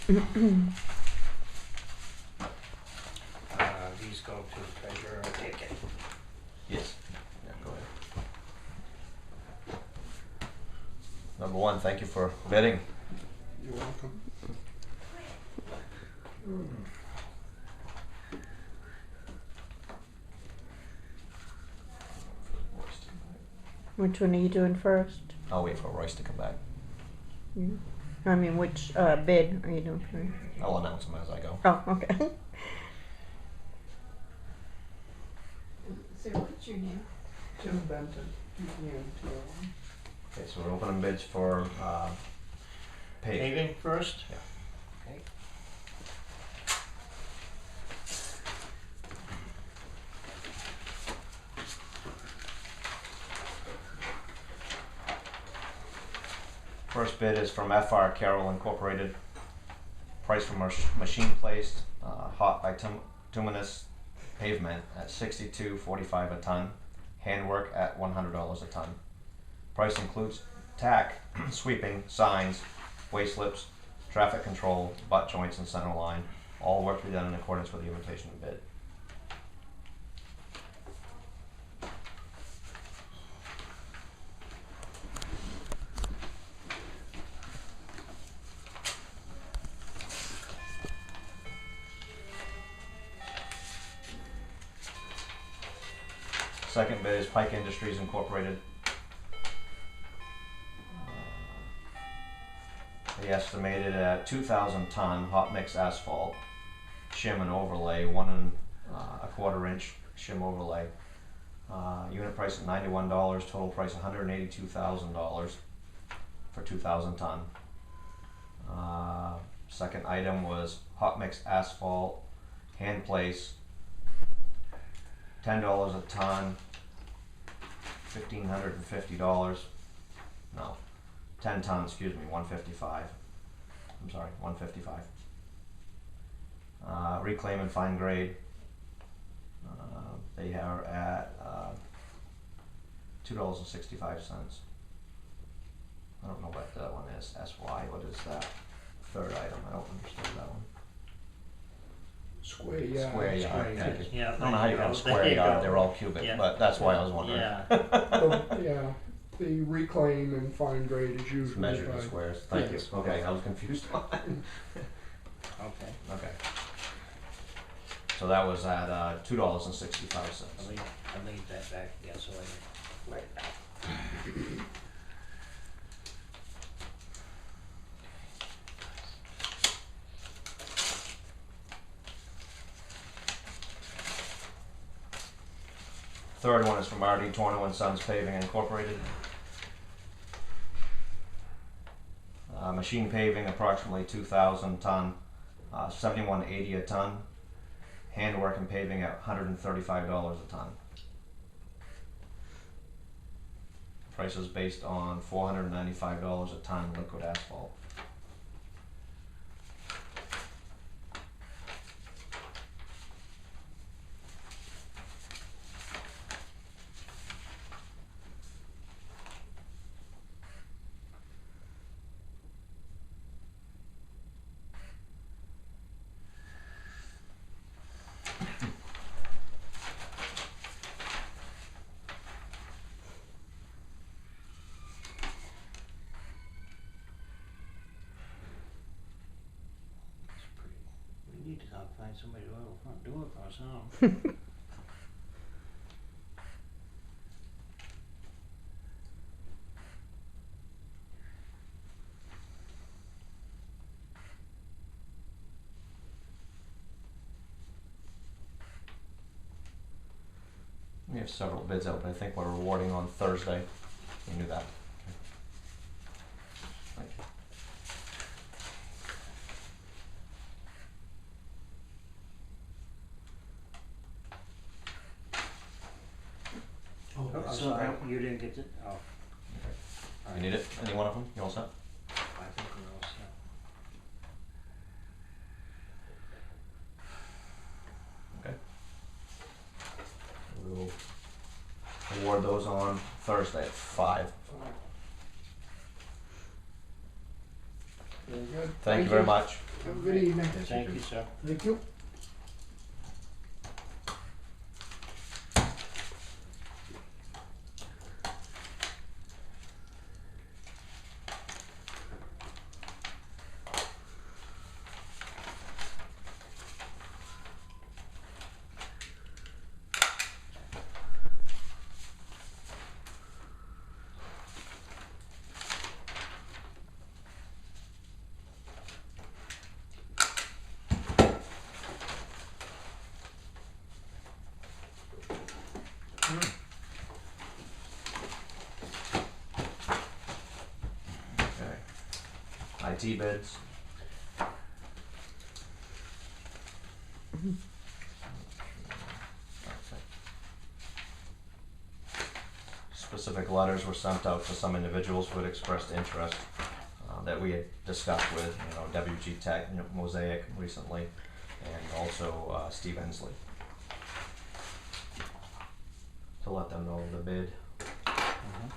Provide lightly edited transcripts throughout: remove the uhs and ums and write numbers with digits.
These go to the treasurer, I take it. Yes. Yeah, go ahead. Number one, thank you for bidding. You're welcome. Which one are you doing first? I'll wait for Royce to come back. Yeah. I mean, which bid are you doing first? I'll announce him as I go. Oh, okay. So what's your name? Jim Benton, BNTO. Okay, so we're opening bids for paving. Paving first? Yeah. Okay. First bid is from FR Carroll Incorporated. Price for machine placed hot bituminous pavement at $62.45 a ton. Handwork at $100 a ton. Price includes tack, sweeping, signs, waste slips, traffic control, butt joints, and center line. All work to be done in accordance with the invitation to bid. Second bid is Pike Industries Incorporated. They estimated at 2,000 ton hot mix asphalt, shim and overlay, 1 1/4 inch shim overlay. Unit price at $91, total price $182,000 for 2,000 ton. Second item was hot mix asphalt, hand place, $10 a ton, $1,550. No, 10 tons, excuse me, 155. I'm sorry, 155. Reclaim and fine grade. They are at $2.65. I don't know what that one is. SY. What is that? Third item. I don't understand that one. Square yard. Square yard. Thank you. Yeah, I don't know how you got a square yard. They're all cubic, Yeah. but that's why I was wondering. Yeah. Yeah, the reclaim and fine grade is It's usually measured in by, squares. Thank Yes. you. Okay, I was confused on that. Okay, Okay. So that was at $2.65. I'll leave that back again so I can write it down. Third one is from RD Torno and Sons Paving Incorporated. Machine paving approximately 2,000 ton, $71.80 a ton. Handwork and paving at $135 a ton. Price is based on $495 a ton liquid asphalt. It's pretty. We need to find somebody to do it for us now. We have several bids out, but I think we're awarding on Thursday. You knew that. Thank you. oh, I'm that's sorry, not- you didn't get it? Oh. You need it? Any one of them? You all set? I think we're all set. Okay. We'll award those on Thursday at 5. Very good. Thank you very much. Have a good evening. Thank you, sir. Thank you. Okay. IT bids. Specific letters were sent out to some individuals who had expressed interest that we had discussed with, WG Tech, Mosaic recently, and also Steve Ensley, to let them know the bid. Mhm.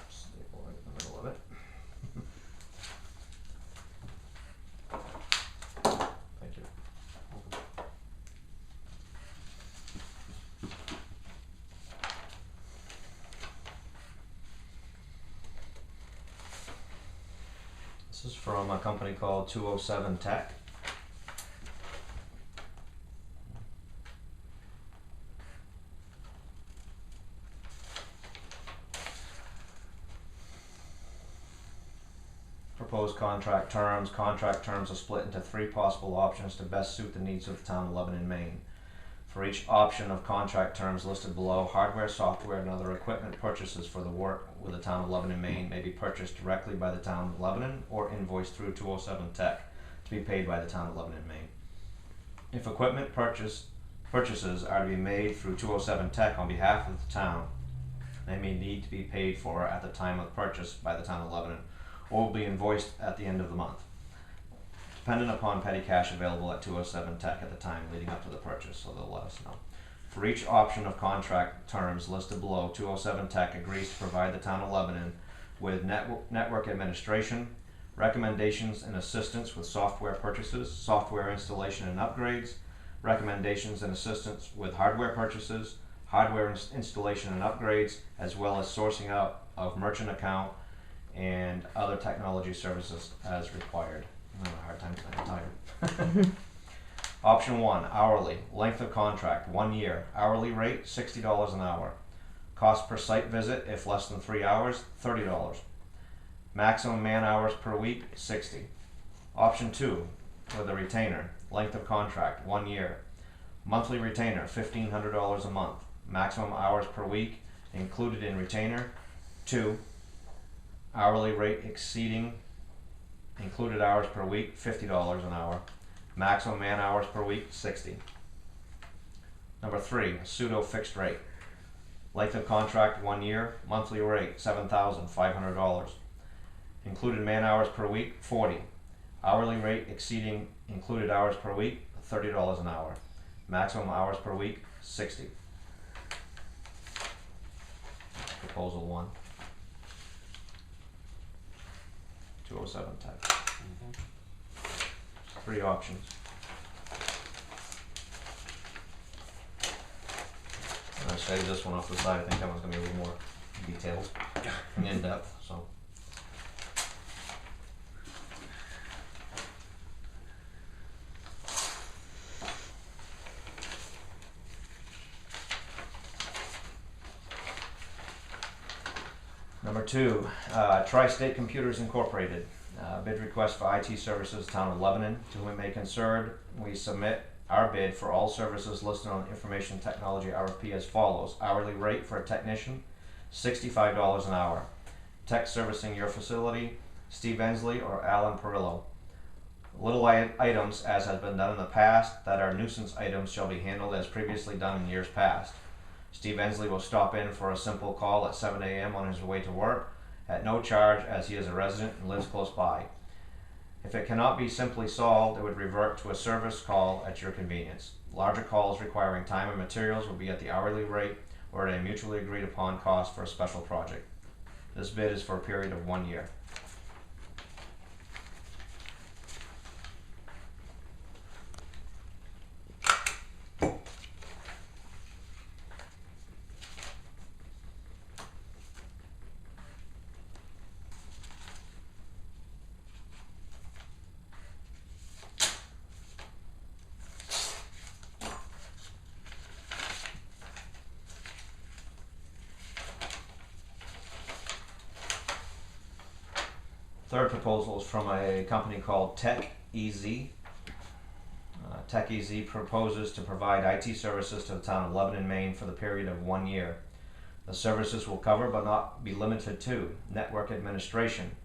Staple right in the middle of it. Thank you. This is from a company called 207 Tech. Proposed contract terms. Contract terms are split into 3 possible options to best suit the needs of the town of Lebanon, Maine. For each option of contract terms listed below, hardware, software, and other equipment purchases for the work with the town of Lebanon, Maine may be purchased directly by the town of Lebanon or invoiced through 207 Tech to be paid by the town of Lebanon, Maine. If equipment purchases are to be made through 207 Tech on behalf of the town, they may need to be paid for at the time of purchase by the town of Lebanon, or will be invoiced at the end of the month, dependent upon petty cash available at 207 Tech at the time leading up to the purchase, so they'll let us know. For each option of contract terms listed below, 207 Tech agrees to provide the town of Lebanon with network administration, recommendations and assistance with software purchases, software installation and upgrades, recommendations and assistance with hardware purchases, hardware installation and upgrades, as well as sourcing out of merchant account and other technology services as required. I'm having a hard time tonight, I'm tired. Option 1, hourly. Length of contract, 1 year. Hourly rate, $60 an hour. Cost per site visit, if less than 3 hours, $30. Maximum man hours per week, 60. Option 2, with a retainer. Length of contract, 1 year. Monthly retainer, $1,500 a month. Maximum hours per week, included in retainer, 2. Hourly rate exceeding included hours per week, $50 an hour. Maximum man hours per week, 60. Number 3, pseudo fixed rate. Length of contract, 1 year. Monthly rate, $7,500. Included man hours per week, 40. Hourly rate exceeding included hours per week, $30 an hour. Maximum hours per week, 60. Proposal 1. 207 Tech. Mhm. 3 options. I saved this one off the side. I think that one's going to be a little more detailed and in depth. So. Number 2, Tri-State Computers Incorporated. Bid request for IT services, Town of Lebanon. To whom it may concern, we submit our bid for all services listed on Information Technology RFP as follows. Hourly rate for a technician, $65 an hour. Tech servicing your facility, Steve Ensley or Alan Perillo. Little items, as has been done in the past, that are nuisance items shall be handled as previously done in years past. Steve Ensley will stop in for a simple call at 7 a.m. on his way to work at no charge, as he is a resident and lives close by. If it cannot be simply solved, it would revert to a service call at your convenience. Larger calls requiring time and materials will be at the hourly rate or at a mutually agreed upon cost for a special project. This bid is for a period of 1 year. Third proposal is from a company called Tech EZ. Tech EZ proposes to provide IT services to the town of Lebanon, Maine for the period of 1 year. The services will cover but not be limited to network administration,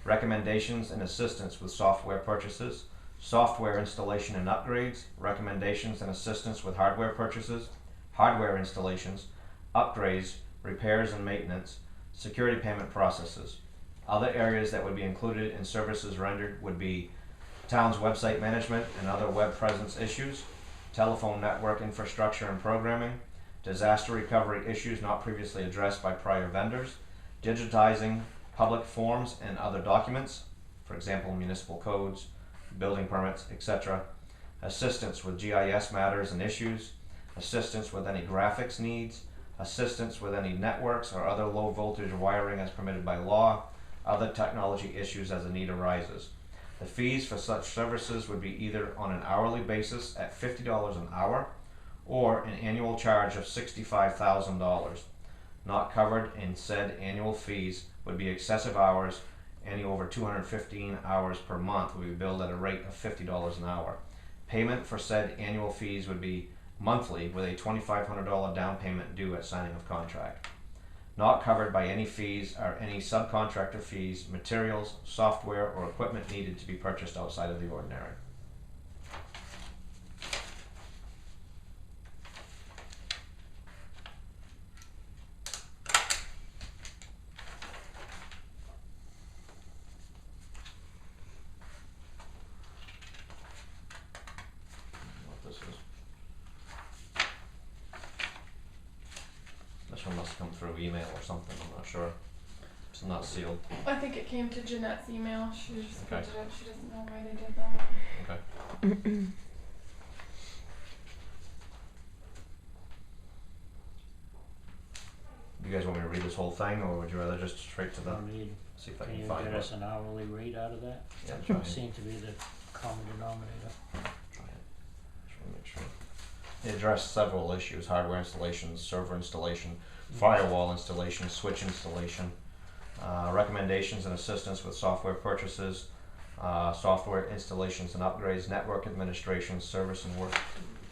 recommendations and assistance with software purchases, software installation and upgrades, recommendations and assistance with hardware purchases, hardware installations, upgrades, repairs and maintenance, security payment processes. Other areas that would be included in services rendered would be town's website management and other web presence issues, telephone network infrastructure and programming, disaster recovery issues not previously addressed by prior vendors, digitizing public forms and other documents, for example municipal codes, building permits, etc., assistance with GIS matters and issues, assistance with any graphics needs, assistance with any networks or other low voltage wiring as permitted by law, other technology issues as the need arises. The fees for such services would be either on an hourly basis at $50 an hour or an annual charge of $65,000. Not covered in said annual fees would be excessive hours. Any over 215 hours per month would be billed at a rate of $50 an hour. Payment for said annual fees would be monthly with a $2,500 down payment due at signing of contract. Not covered by any fees are any subcontractor fees, materials, software, or equipment needed to be purchased outside of the ordinary. What this is. This one must come through email or something, I'm not sure. It's not sealed. I think it came to Jeanette's email. She just Okay. printed it. She doesn't know why they did that. Okay. Do you guys want me to read this whole thing, or would you rather just straight to the, I mean, see if I can can you find get it? us an hourly rate out of that? Yeah, try it. Seem to be the common denominator. Try it. Just wanna make sure. They addressed several issues: hardware installations, server installation, firewall installation, switch installation, recommendations and assistance with software purchases, software installations and upgrades, network administration, service and work,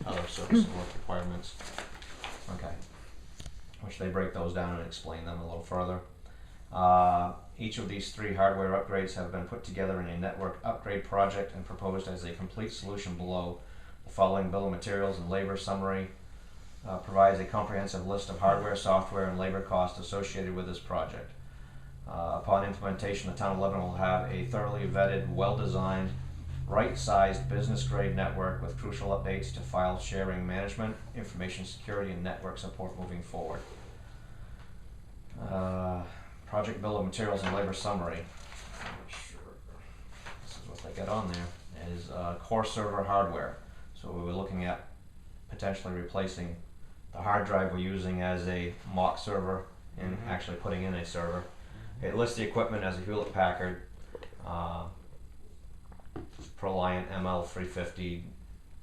other service and work requirements. Okay. Which they break those down and explain them a little further. Each of these 3 hardware upgrades have been put together in a network upgrade project and proposed as a complete solution below. The following bill of materials and labor summary provides a comprehensive list of hardware, software, and labor costs associated with this project. Upon implementation, the town of Lebanon will have a thoroughly vetted, well-designed, right-sized business-grade network with crucial updates to file sharing management, information security, and network support moving forward. Project bill of materials and labor summary. This is what they got on there. Is core server hardware. So we were looking at potentially replacing the hard drive we're using as a mock server and actually putting in a server. It lists the equipment as a Hewlett Packard ProLiant ML350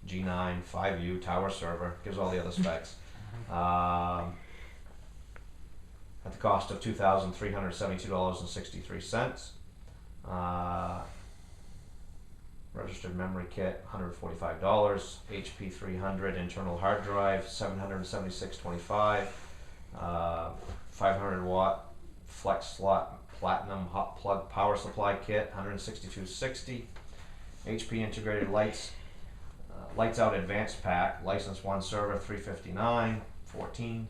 G9 5U tower server. Gives all the other specs. At the cost of $2,372.63. Registered memory kit, $145. HP 300 internal hard drive, $776.25. 500 watt flex slot platinum hot plug power supply kit, $162.60. HP integrated lights, lights out advanced pack, license 1 server, $359.14.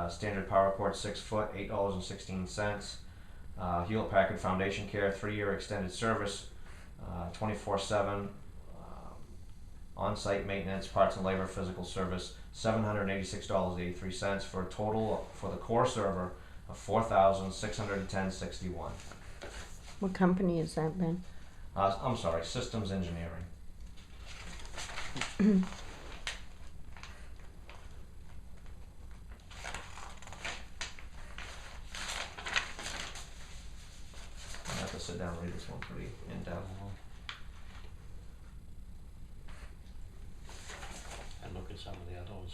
Standard power cord 6 foot, $8.16. Hewlett Packard Foundation Care 3-year extended service, 24/7, on-site maintenance, parts and labor, physical service, $786.83 for a total for the core server of $4,610.61. What company is that, Ben? I'm sorry, Systems Engineering. I have to sit down and read this one pretty in depth. And look at some of the other ones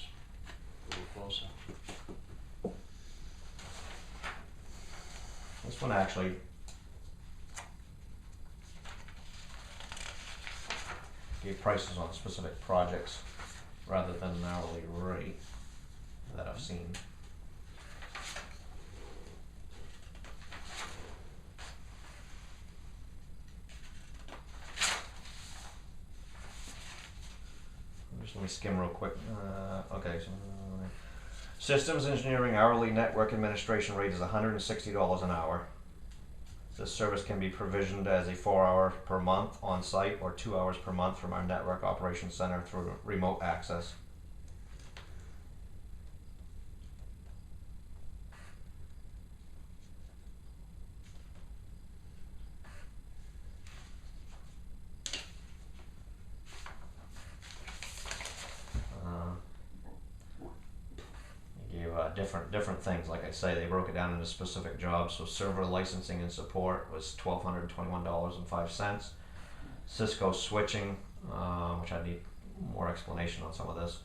a little closer. This one actually gave prices on specific projects rather than an hourly rate that I've seen. Just let me skim real quick. Okay, so Systems Engineering hourly network administration rate is $160 an hour. This service can be provisioned as a 4-hour per month on site or 2 hours per month from our network operations center through remote access. Different things. Like I say, they broke it down into specific jobs. So server licensing and support was $1,221.05. Cisco switching, which I need more explanation on some of this,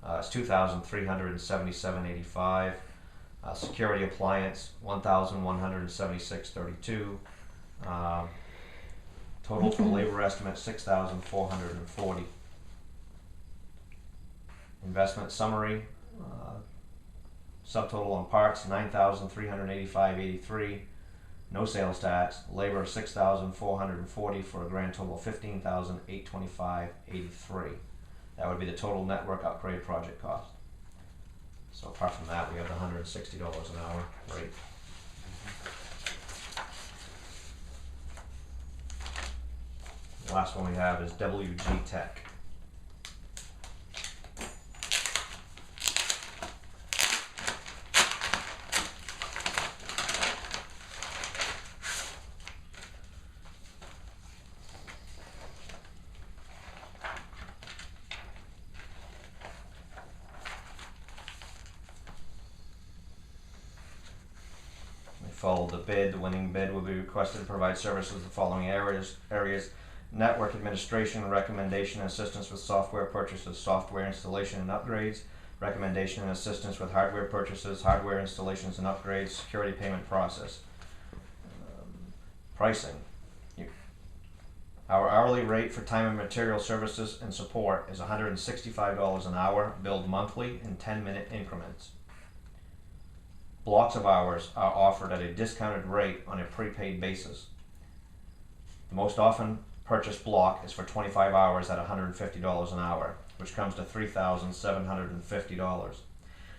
it's $2,377.85. Security appliance $1,176.32. Total for labor estimate $6,440. Investment summary. Subtotal on parts $9,385.83. No sales tax. Labor $6,440 for a grand total of $15,825.83. That would be the total network upgrade project cost. So apart from that, we have the $160 an hour rate. The last one we have is WG Tech. Follow the bid. The winning bid will be requested to provide services in the following areas: network administration, recommendation and assistance with software purchases, software installation and upgrades, recommendation and assistance with hardware purchases, hardware installations and upgrades, security payment process. Pricing. Our hourly rate for time and material services and support is $165 an hour, billed monthly in 10-minute increments. Blocks of hours are offered at a discounted rate on a prepaid basis. The most often purchased block is for 25 hours at $150 an hour, which comes to $3,750.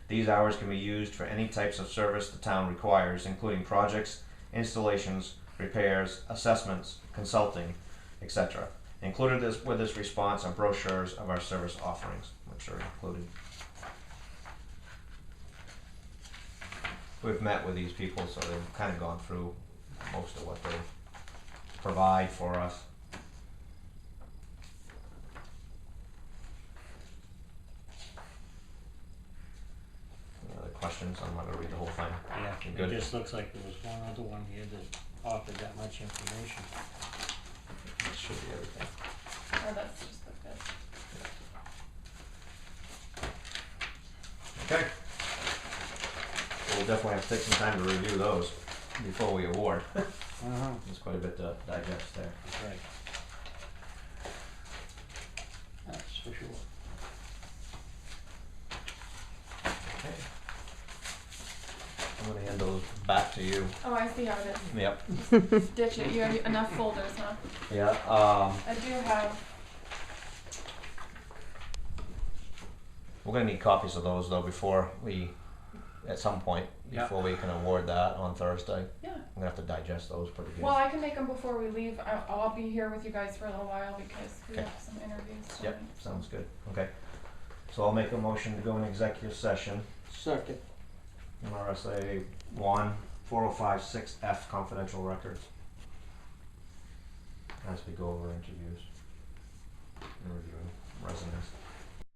These hours can be used for any types of service the town requires, including projects, installations, repairs, assessments, consulting, etc. Included with this response are brochures of our service offerings, which are included. We've met with these people, so they've kind of gone through most of what they provide for us. Any other questions? I'm not going to read the whole thing. Yeah, You it good? just looks like there was one other one here that offered that much information. That should be everything. Oh, that's just the bid. Okay. We'll definitely have to take some time to review those before we award. There's quite a bit to digest there. That's right. That's for sure. Okay. I'm going to hand those back to you. Oh, I see how it is. Yep. Ditch it. You have enough folders, huh? Yeah. I do have. We're going to need copies of those though before we, at some point, Yeah. before we can award that on Thursday. Yeah. gonna have to digest those pretty good. Well, I can make them before we leave. I'll be here with you guys for a little while because we Okay. have some interviews. Yep, tonight. sounds good, okay. So I'll make a motion to go in executive session, Second. MRSA 14056F confidential records. As we go over interviews and reviewing resumes.